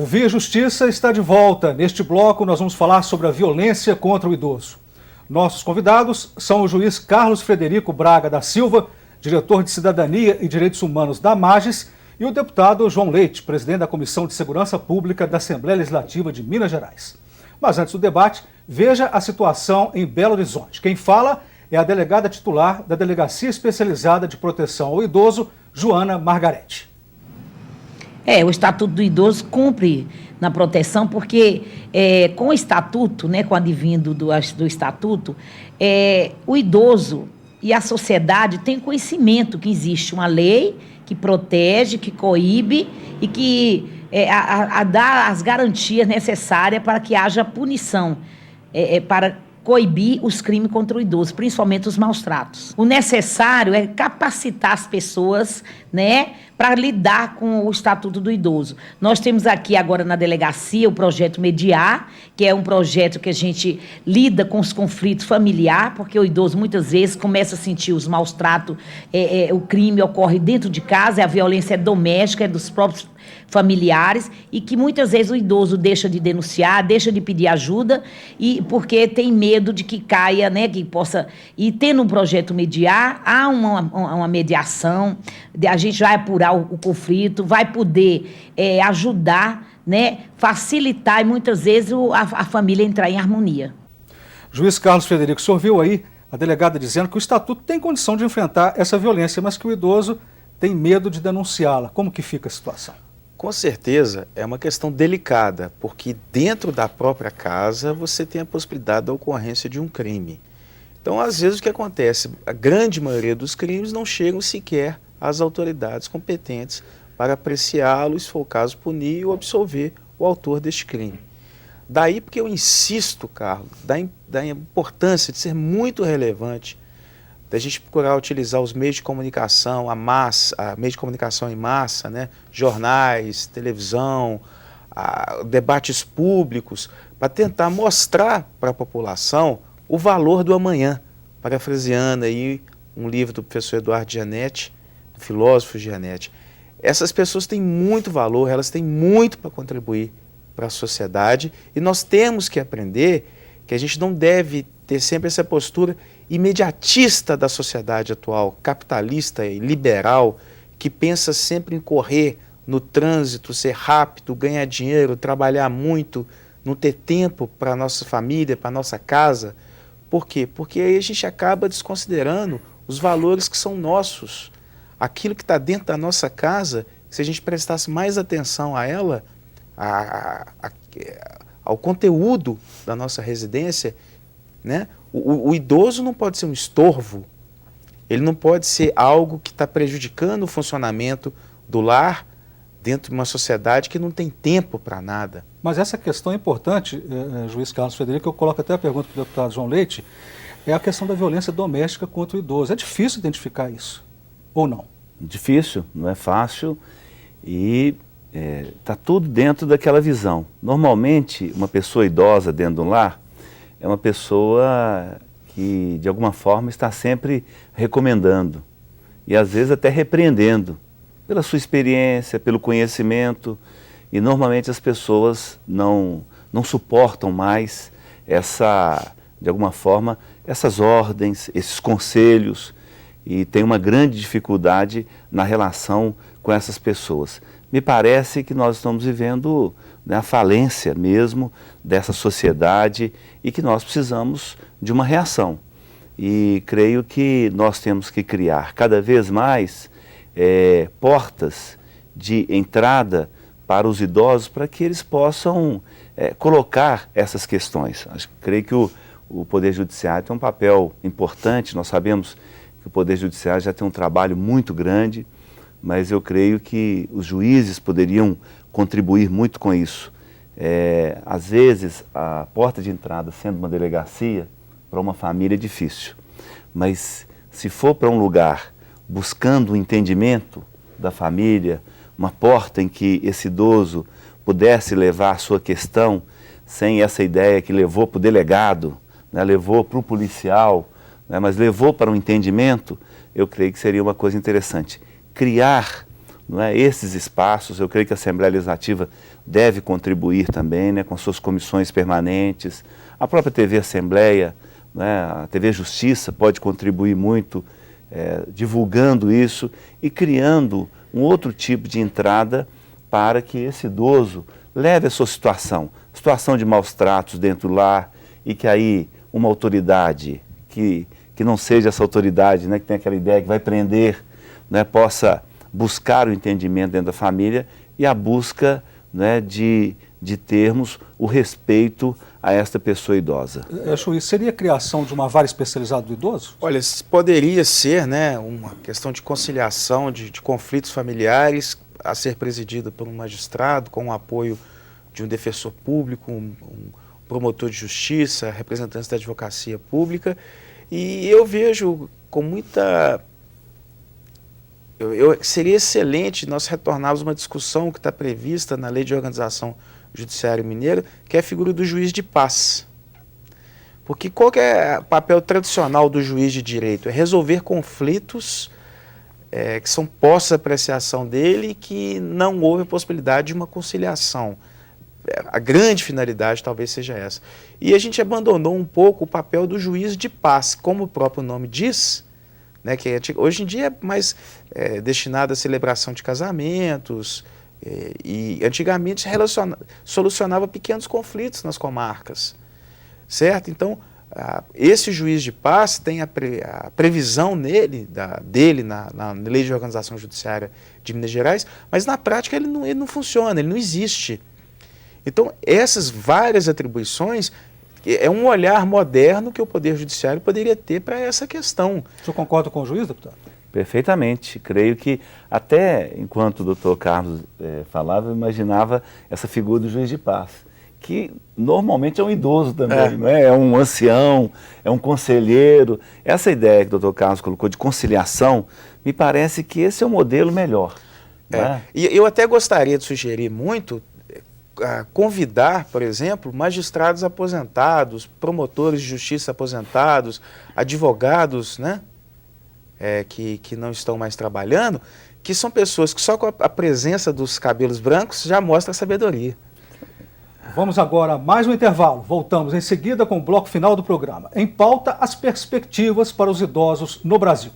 Via Justiça está de volta. Neste bloco, nós vamos falar sobre a violência contra o idoso. Nossos convidados são o juiz Carlos Frederico Braga da Silva, diretor de Cidadania e Direitos Humanos da Mages, e o deputado João Leite, presidente da Comissão de Segurança Pública da Assembleia Legislativa de Minas Gerais. Mas antes do debate, veja a situação em Belo Horizonte. Quem fala é a delegada titular da Delegacia Especializada de Proteção ao Idoso, Joana Margarete. O Estatuto do Idoso cumpre na proteção, porque com o Estatuto, com o advindo do Estatuto, o idoso e a sociedade têm conhecimento que existe uma lei que protege, que coíbe e que dá as garantias necessárias para que haja punição, para coibir os crimes contra o idoso, principalmente os maus tratos. O necessário é capacitar as pessoas, para lidar com o Estatuto do Idoso. Nós temos aqui agora na delegacia o projeto Mediar, que é um projeto que a gente lida com os conflitos familiares, porque o idoso muitas vezes começa a sentir os maus tratos, o crime ocorre dentro de casa, a violência é doméstica, é dos próprios familiares, e que muitas vezes o idoso deixa de denunciar, deixa de pedir ajuda, e porque tem medo de que caia, que possa... E tendo um projeto Mediar, há uma mediação, a gente vai apurar o conflito, vai poder ajudar, facilitar e muitas vezes a família entrar em harmonia. Juiz Carlos Frederico, o senhor viu aí a delegada dizendo que o Estatuto tem condição de enfrentar essa violência, mas que o idoso tem medo de denunciá-la. Como que fica a situação? Com certeza é uma questão delicada, porque dentro da própria casa você tem a possibilidade da ocorrência de um crime. Então, às vezes, o que acontece? A grande maioria dos crimes não chegam sequer às autoridades competentes para apreciá-lo, se for o caso, punir ou absolver o autor deste crime. Daí porque eu insisto, Carlos, da importância de ser muito relevante da gente procurar utilizar os meios de comunicação, meios de comunicação em massa, jornais, televisão, debates públicos, para tentar mostrar para a população o valor do amanhã, parafraseando aí um livro do professor Eduardo Gianetti, do filósofo Gianetti. Essas pessoas têm muito valor, elas têm muito para contribuir para a sociedade, e nós temos que aprender que a gente não deve ter sempre essa postura imediatista da sociedade atual, capitalista e liberal, que pensa sempre em correr no trânsito, ser rápido, ganhar dinheiro, trabalhar muito, não ter tempo para a nossa família, para a nossa casa. Por quê? Porque aí a gente acaba desconsiderando os valores que são nossos. Aquilo que está dentro da nossa casa, se a gente prestasse mais atenção a ela, ao conteúdo da nossa residência, o idoso não pode ser um estorvo, ele não pode ser algo que está prejudicando o funcionamento do lar dentro de uma sociedade que não tem tempo para nada. Mas essa questão é importante, juiz Carlos Frederico, eu coloco até a pergunta para o deputado João Leite, é a questão da violência doméstica contra o idoso. É difícil identificar isso, ou não? Difícil, não é fácil, e está tudo dentro daquela visão. Normalmente, uma pessoa idosa dentro de um lar é uma pessoa que, de alguma forma, está sempre recomendando e, às vezes, até repreendendo pela sua experiência, pelo conhecimento, e, normalmente, as pessoas não suportam mais de alguma forma, essas ordens, esses conselhos, e tem uma grande dificuldade na relação com essas pessoas. Me parece que nós estamos vivendo a falência mesmo dessa sociedade e que nós precisamos de uma reação. E creio que nós temos que criar cada vez mais portas de entrada para os idosos, para que eles possam colocar essas questões. Creio que o Poder Judiciário tem um papel importante. Nós sabemos que o Poder Judiciário já tem um trabalho muito grande, mas eu creio que os juízes poderiam contribuir muito com isso. Às vezes, a porta de entrada sendo uma delegacia, para uma família é difícil. Mas se for para um lugar buscando o entendimento da família, uma porta em que esse idoso pudesse levar a sua questão sem essa ideia que levou para o delegado, levou para o policial, mas levou para um entendimento, eu creio que seria uma coisa interessante. Criar não é, esses espaços. Eu creio que a Assembleia Legislativa deve contribuir também, né, com suas comissões permanentes. A própria TV Assembleia, né, a TV Justiça pode contribuir muito divulgando isso e criando um outro tipo de entrada para que esse idoso leve a sua situação de maus tratos dentro do lar, e que aí uma autoridade que não seja essa autoridade, né, que tem aquela ideia que vai prender, né, possa buscar o entendimento dentro da família e a busca, né, de termos o respeito a esta pessoa idosa. Juiz, seria a criação de uma vara especializada do idoso? Olha, poderia ser, né, uma questão de conciliação de conflitos familiares a ser presidida por um magistrado, com o apoio de um defensor público, um promotor de justiça, representantes da advocacia pública. E eu vejo com muita... seria excelente nós retornarmos uma discussão que está prevista na Lei de Organização Judiciária Mineira, que é a figura do juiz de paz. Porque qual que é o papel tradicional do juiz de direito? É resolver conflitos que são postos à apreciação dele e que não houve possibilidade de uma conciliação. A grande finalidade talvez seja essa. E a gente abandonou um pouco o papel do juiz de paz, como o próprio nome diz, né, que hoje em dia é mais destinado à celebração de casamentos, e antigamente solucionava pequenos conflitos nas comarcas, certo? Então, esse juiz de paz tem a previsão dele na Lei de Organização Judiciária de Minas Gerais, mas na prática ele não funciona, ele não existe. Então, essas várias atribuições é um olhar moderno que o Poder Judiciário poderia ter para essa questão. O senhor concorda com o juiz, deputado? Perfeitamente. Creio que até enquanto o doutor Carlos falava, eu imaginava essa figura do juiz de paz, que normalmente é um idoso também, não é? É um ancião, é um conselheiro. Essa ideia que o doutor Carlos colocou de conciliação, me parece que esse é o modelo melhor. Né? E eu até gostaria de sugerir muito convidar, por exemplo, magistrados aposentados, promotores de justiça aposentados, advogados, né, que não estão mais trabalhando, que são pessoas que só com a presença dos cabelos brancos já mostra a sabedoria. Vamos agora a mais um intervalo. Voltamos em seguida com o bloco final do programa. Em pauta, as perspectivas para os idosos no Brasil.